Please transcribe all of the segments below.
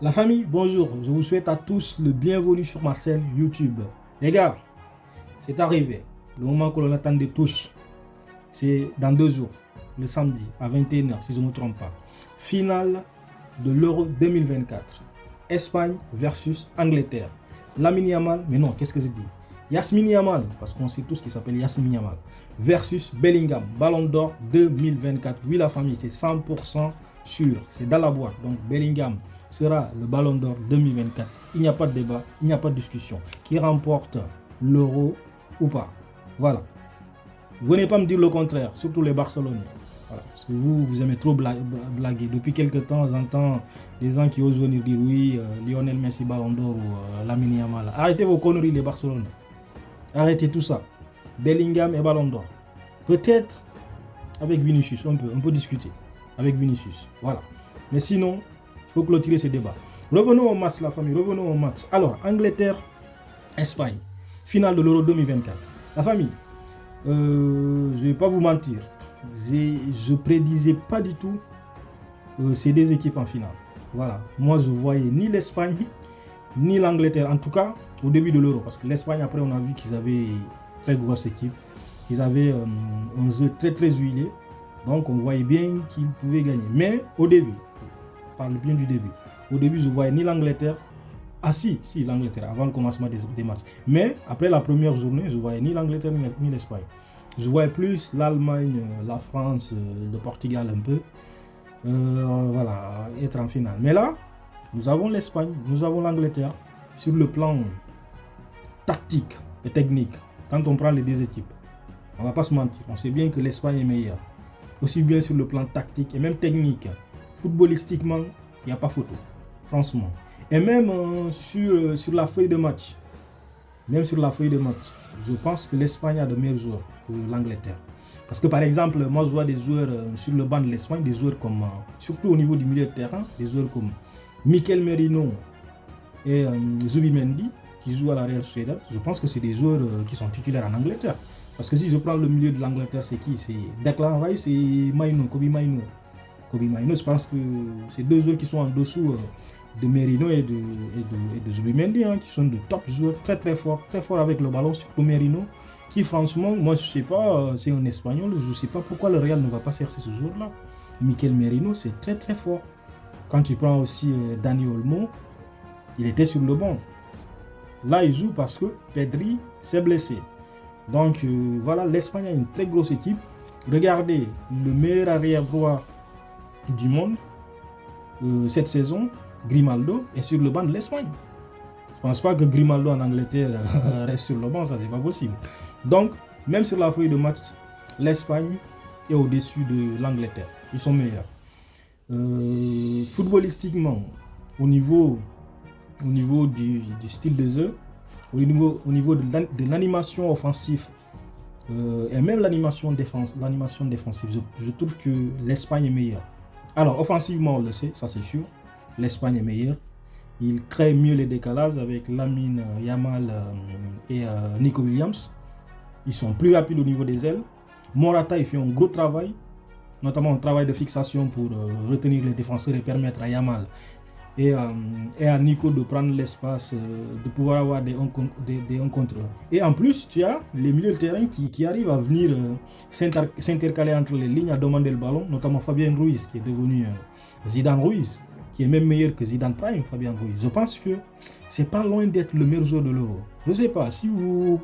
La famille, bonjour, je vous souhaite à tous le bienvenue sur ma chaîne YouTube. Les gars, c'est arrivé, le moment que l'on attendait tous, c'est dans 2 jours, le samedi à 21h si je ne me trompe pas. Finale de l'Euro 2024, Espagne versus Angleterre. Lamine Yamal, mais non, qu'est-ce que je dis? Yasmine Yamal, parce qu'on sait tous qu'il s'appelle Yasmine Yamal, versus Bellingham, Ballon d'Or 2024. Oui la famille, c'est 100% sûr, c'est dans la boîte. Donc Bellingham sera le Ballon d'Or 2024. Il n'y a pas de débat, il n'y a pas de discussion. Qui remporte l'Euro ou pas? Voilà. Venez pas me dire le contraire, surtout les Barcelonais. Voilà. Parce que vous aimez trop blaguer. Depuis quelques temps, j'entends des gens qui osent venir dire oui, Lionel Messi Ballon d'Or ou Lamine Yamal. Arrêtez vos conneries les Barcelonais. Arrêtez tout ça. Bellingham et Ballon d'Or. Peut-être avec Vinicius, on peut discuter. Avec Vinicius, voilà. Mais sinon, il faut clôturer ce débat. Revenons au match, la famille, revenons au match. Alors, Angleterre-Espagne, finale de l'Euro 2024. La famille, je ne vais pas vous mentir, je prédisais pas du tout ces deux équipes en finale. Voilà, moi je voyais ni l'Espagne, ni l'Angleterre, en tout cas au début de l'Euro. Parce que l'Espagne, après, on a vu qu'ils avaient une très grosse équipe. Ils avaient un jeu très très huilé. Donc on voyait bien qu'ils pouvaient gagner. Mais au début, je parle bien du début. Au début, je voyais ni l'Angleterre. Ah si, l'Angleterre, avant le commencement des matchs. Mais après la première journée, je voyais ni l'Angleterre ni l'Espagne. Je voyais plus l'Allemagne, la France, le Portugal un peu. Voilà, être en finale. Mais là, nous avons l'Espagne, nous avons l'Angleterre. Sur le plan tactique et technique, quand on prend les deux équipes, on ne va pas se mentir. On sait bien que l'Espagne est meilleure. Aussi bien sur le plan tactique et même technique. Footballistiquement, il n'y a pas photo, franchement. Et même sur la feuille de match, je pense que l'Espagne a de meilleurs joueurs que l'Angleterre. Parce que par exemple, moi je vois des joueurs sur le banc de l'Espagne, des joueurs comme, surtout au niveau du milieu de terrain, des joueurs comme Mikel Merino et Zubimendi, qui jouent à la Real Sociedad. Je pense que c'est des joueurs qui sont titulaires en Angleterre. Parce que si je prends le milieu de l'Angleterre, c'est qui? C'est Declan Rice et Kobe Maino. Kobe Maino, je pense que c'est deux joueurs qui sont en dessous de Merino et de Zubimendi, qui sont de top joueurs, très fort avec le ballon, surtout Merino, qui franchement, moi je sais pas, c'est un Espagnol, je sais pas pourquoi le Real ne va pas chercher ce joueur-là. Mikel Merino, c'est très fort. Quand tu prends aussi Dani Olmo, il était sur le banc. Là, il joue parce que Pedri s'est blessé. Donc voilà, l'Espagne a une très grosse équipe. Regardez, le meilleur arrière-droit du monde cette saison, Grimaldo, est sur le banc de l'Espagne. Je ne pense pas que Grimaldo en Angleterre reste sur le banc, ça c'est pas possible. Donc, même sur la feuille de match, l'Espagne est au-dessus de l'Angleterre. Ils sont meilleurs. Footballistiquement, au niveau du style de jeu, au niveau de l'animation offensive et même l'animation défensive, je trouve que l'Espagne est meilleure. Alors, offensivement, on le sait, ça c'est sûr, l'Espagne est meilleure. Il crée mieux les décalages avec Lamine Yamal et Nico Williams. Ils sont plus rapides au niveau des ailes. Morata, il fait un gros travail, notamment un travail de fixation pour retenir les défenseurs et permettre à Yamal et à Nico de prendre l'espace, de pouvoir avoir des 1 contre 1. Et en plus, tu as les milieux de terrain qui arrivent à venir s'intercaler entre les lignes, à demander le ballon, notamment Fabien Ruiz, qui est devenu Zidane Ruiz, qui est même meilleur que Zidane Prime, Fabien Ruiz. Je pense que c'est pas loin d'être le meilleur joueur de l'Euro. Je ne sais pas, si vous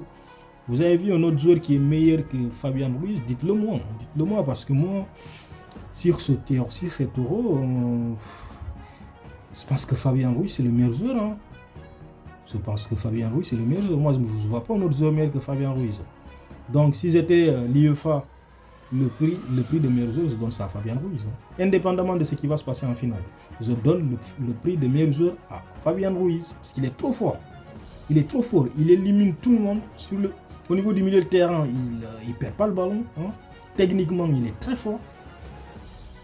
avez vu un autre joueur qui est meilleur que Fabien Ruiz, dites-le moi, parce que moi, sur cet Euro, je pense que Fabien Ruiz c'est le meilleur joueur. Je pense que Fabien Ruiz c'est le meilleur joueur. Moi je ne vois pas un autre joueur meilleur que Fabien Ruiz. Donc si j'étais l'UEFA, le prix de meilleur joueur, je donne ça à Fabien Ruiz. Indépendamment de ce qui va se passer en finale. Je donne le prix de meilleur joueur à Fabien Ruiz. Parce qu'il est trop fort. Il est trop fort. Il élimine tout le monde. Au niveau du milieu de terrain, il ne perd pas le ballon. Techniquement, il est très fort.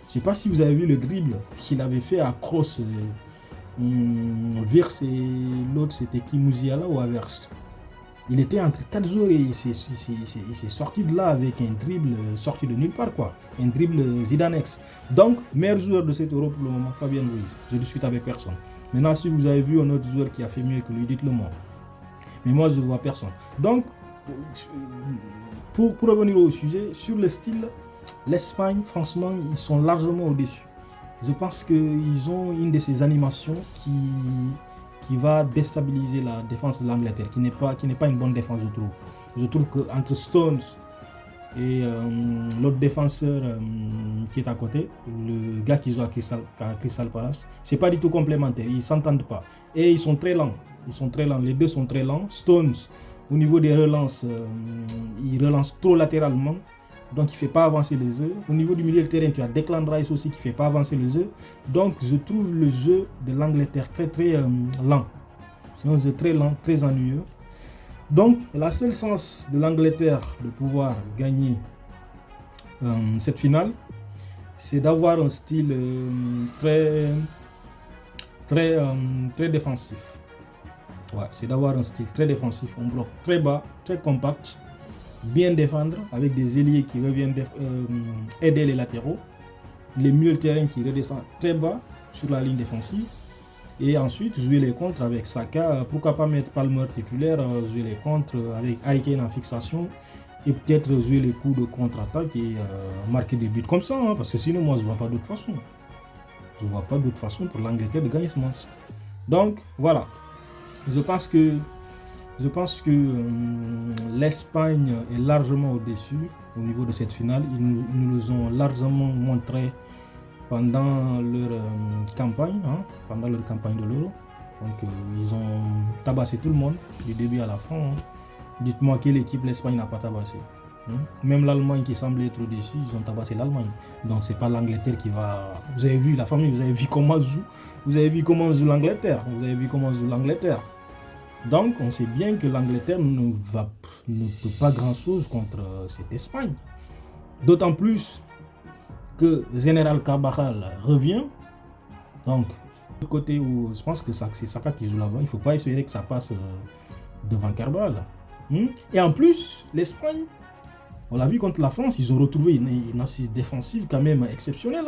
Je ne sais pas si vous avez vu le dribble qu'il avait fait à Kroos, Wirtz et l'autre c'était qui, Musiala ou Havertz. Il était entre 4 joueurs et il s'est sorti de là avec un dribble sorti de nulle part, quoi. Un dribble Zidanex. Donc, meilleur joueur de cette Europe pour le moment, Fabien Ruiz. Je discute avec personne. Maintenant, si vous avez vu un autre joueur qui a fait mieux que lui, dites-le moi. Mais moi, je ne vois personne. Donc, pour revenir au sujet, sur le style, l'Espagne, franchement, ils sont largement au-dessus. Je pense qu'ils ont une de ces animations qui va déstabiliser la défense de l'Angleterre, qui n'est pas une bonne défense, je trouve. Je trouve qu'entre Stones et l'autre défenseur qui est à côté, le gars qui joue à Crystal Palace, c'est pas du tout complémentaire, ils s'entendent pas. Et ils sont très lents, les deux sont très lents. Stones, au niveau des relances, il relance trop latéralement, donc il ne fait pas avancer les jeux. Au niveau du milieu de terrain, tu as Declan Rice aussi qui ne fait pas avancer le jeu. Donc je trouve le jeu de l'Angleterre très lent. C'est un jeu très lent, très ennuyeux. Donc la seule chance de l'Angleterre de pouvoir gagner cette finale, c'est d'avoir un style très défensif. Ouais, c'est d'avoir un style très défensif, on bloque très bas, très compact, bien défendre avec des ailiers qui reviennent aider les latéraux, les milieux de terrain qui redescendent très bas sur la ligne défensive, et ensuite jouer les contres avec Saka, pourquoi pas mettre Palmer titulaire, jouer les contres avec Harry Kane en fixation, et peut-être jouer les coups de contre-attaque et marquer des buts comme ça, hein, parce que sinon moi je vois pas d'autre façon. Je vois pas d'autre façon pour l'Angleterre de gagner ce match. Donc voilà, je pense que l'Espagne est largement au-dessus au niveau de cette finale. Ils nous ont largement montré pendant leur campagne, pendant leur campagne de l'Euro. Donc ils ont tabassé tout le monde du début à la fin. Dites-moi quelle équipe l'Espagne n'a pas tabassé. Même l'Allemagne qui semblait être au-dessus, ils ont tabassé l'Allemagne. Donc c'est pas l'Angleterre qui va... Vous avez vu la famille, vous avez vu comment joue l'Angleterre. Donc on sait bien que l'Angleterre ne peut pas grand-chose contre cette Espagne. D'autant plus que Général Carvajal revient. Donc du côté où je pense que c'est Saka qui joue là-bas, il ne faut pas espérer que ça passe devant Carvajal. Et en plus, l'Espagne, on l'a vu contre la France, ils ont retrouvé une assise défensive quand même exceptionnelle.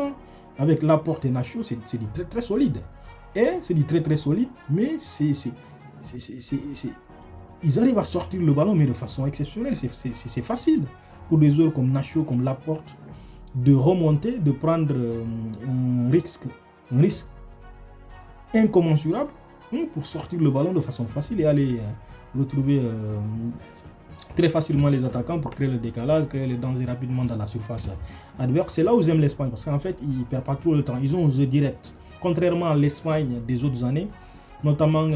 Avec Laporte et Nacho, c'est du très solide. Et c'est du très solide, mais ils arrivent à sortir le ballon, mais de façon exceptionnelle. C'est facile pour des joueurs comme Nacho, comme Laporte, de remonter, de prendre un risque incommensurable pour sortir le ballon de façon facile et aller retrouver très facilement les attaquants pour créer le décalage, créer le danger rapidement dans la surface adverse. C'est là où j'aime l'Espagne, parce qu'en fait, ils ne perdent pas trop le temps. Ils ont un jeu direct. Contrairement à l'Espagne des autres années, notamment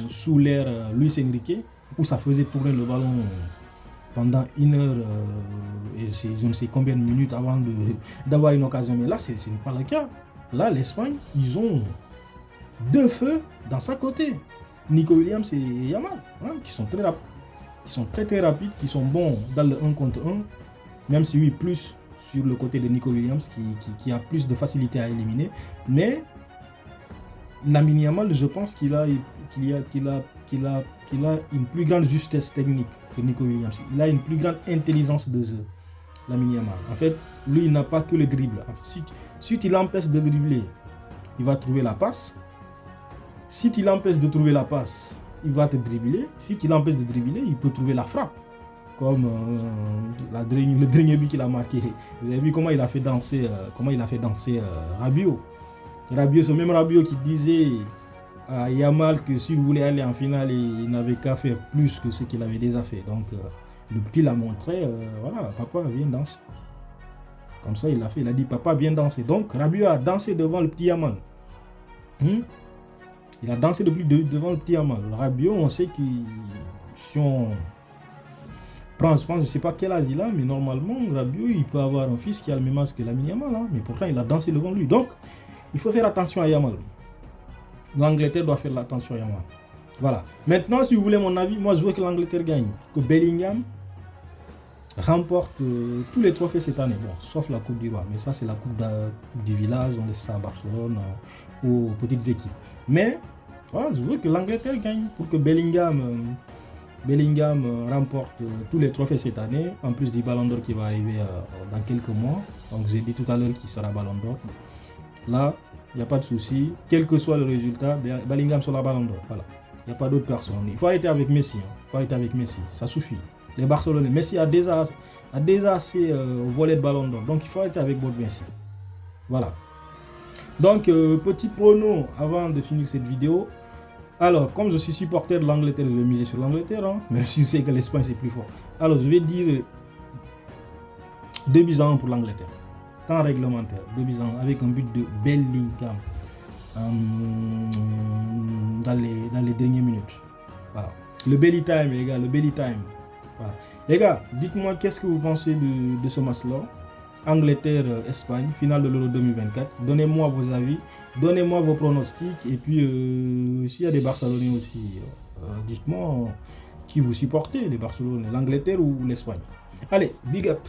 sous l'ère Luis Enrique, où ça faisait tourner le ballon pendant une heure et je ne sais combien de minutes avant d'avoir une occasion. Mais là, ce n'est pas le cas. Là, l'Espagne, ils ont deux feux dans sa côté. Nico Williams et Yamal, qui sont très rapides. Qui sont très rapides, qui sont bons dans le 1 contre 1, même si oui, plus sur le côté de Nico Williams qui a plus de facilité à éliminer. Mais Lamine Yamal, je pense qu'il a une plus grande justesse technique que Nico Williams. Il a une plus grande intelligence de jeu, Lamine Yamal. En fait, lui, il n'a pas que le dribble. En fait, si tu l'empêches de dribbler, il va trouver la passe. Si tu l'empêches de trouver la passe, il va te dribbler. Si tu l'empêches de dribbler, il peut trouver la frappe. Comme le dernier but qu'il a marqué. Vous avez vu comment il a fait danser, Rabiot. Rabiot, ce même Rabiot qui disait à Yamal que s'il voulait aller en finale, il n'avait qu'à faire plus que ce qu'il avait déjà fait. Donc le petit l'a montré, voilà, papa viens danser. Comme ça il l'a fait, il a dit papa viens danser. Donc Rabiot a dansé devant le petit Yamal. Il a dansé devant le petit Yamal. Rabiot, on sait que si on prend, je ne sais pas quel âge il a, mais normalement Rabiot il peut avoir un fils qui a le même âge que Lamine Yamal, mais pourtant il a dansé devant lui. Donc il faut faire attention à Yamal. L'Angleterre doit faire attention à Yamal. Voilà. Maintenant, si vous voulez mon avis, moi je veux que l'Angleterre gagne. Que Bellingham remporte tous les trophées cette année. Bon, sauf la Coupe du Roi. Mais ça, c'est la Coupe du village. On laisse ça à Barcelone, aux petites équipes. Mais voilà, je veux que l'Angleterre gagne pour que Bellingham remporte tous les trophées cette année. En plus du Ballon d'Or qui va arriver dans quelques mois. Donc j'ai dit tout à l'heure qu'il sera Ballon d'Or. Là, il n'y a pas de souci. Quel que soit le résultat, Bellingham sur la Ballon d'Or. Voilà. Il n'y a pas d'autre personne. Il faut arrêter avec Messi. Il faut arrêter avec Messi. Ça suffit. Les Barcelonais. Messi a déjà assez volé de Ballon d'Or. Donc il faut arrêter avec votre Messi. Voilà. Donc, petit prono avant de finir cette vidéo. Alors, comme je suis supporter de l'Angleterre, je vais miser sur l'Angleterre. Hein, même si je sais que l'Espagne c'est plus fort. Alors, je vais dire 2-1 pour l'Angleterre. Temps réglementaire. 2-1 avec un but de Bellingham. Dans les dernières minutes. Voilà. Le belly time, les gars, le belly time. Voilà. Les gars, dites-moi qu'est-ce que vous pensez de ce match-là. Angleterre-Espagne, finale de l'Euro 2024. Donnez-moi vos avis, donnez-moi vos pronostics. Et puis, s'il y a des Barcelonais aussi, dites-moi qui vous supportez, les Barcelonais, l'Angleterre ou l'Espagne. Allez, big up!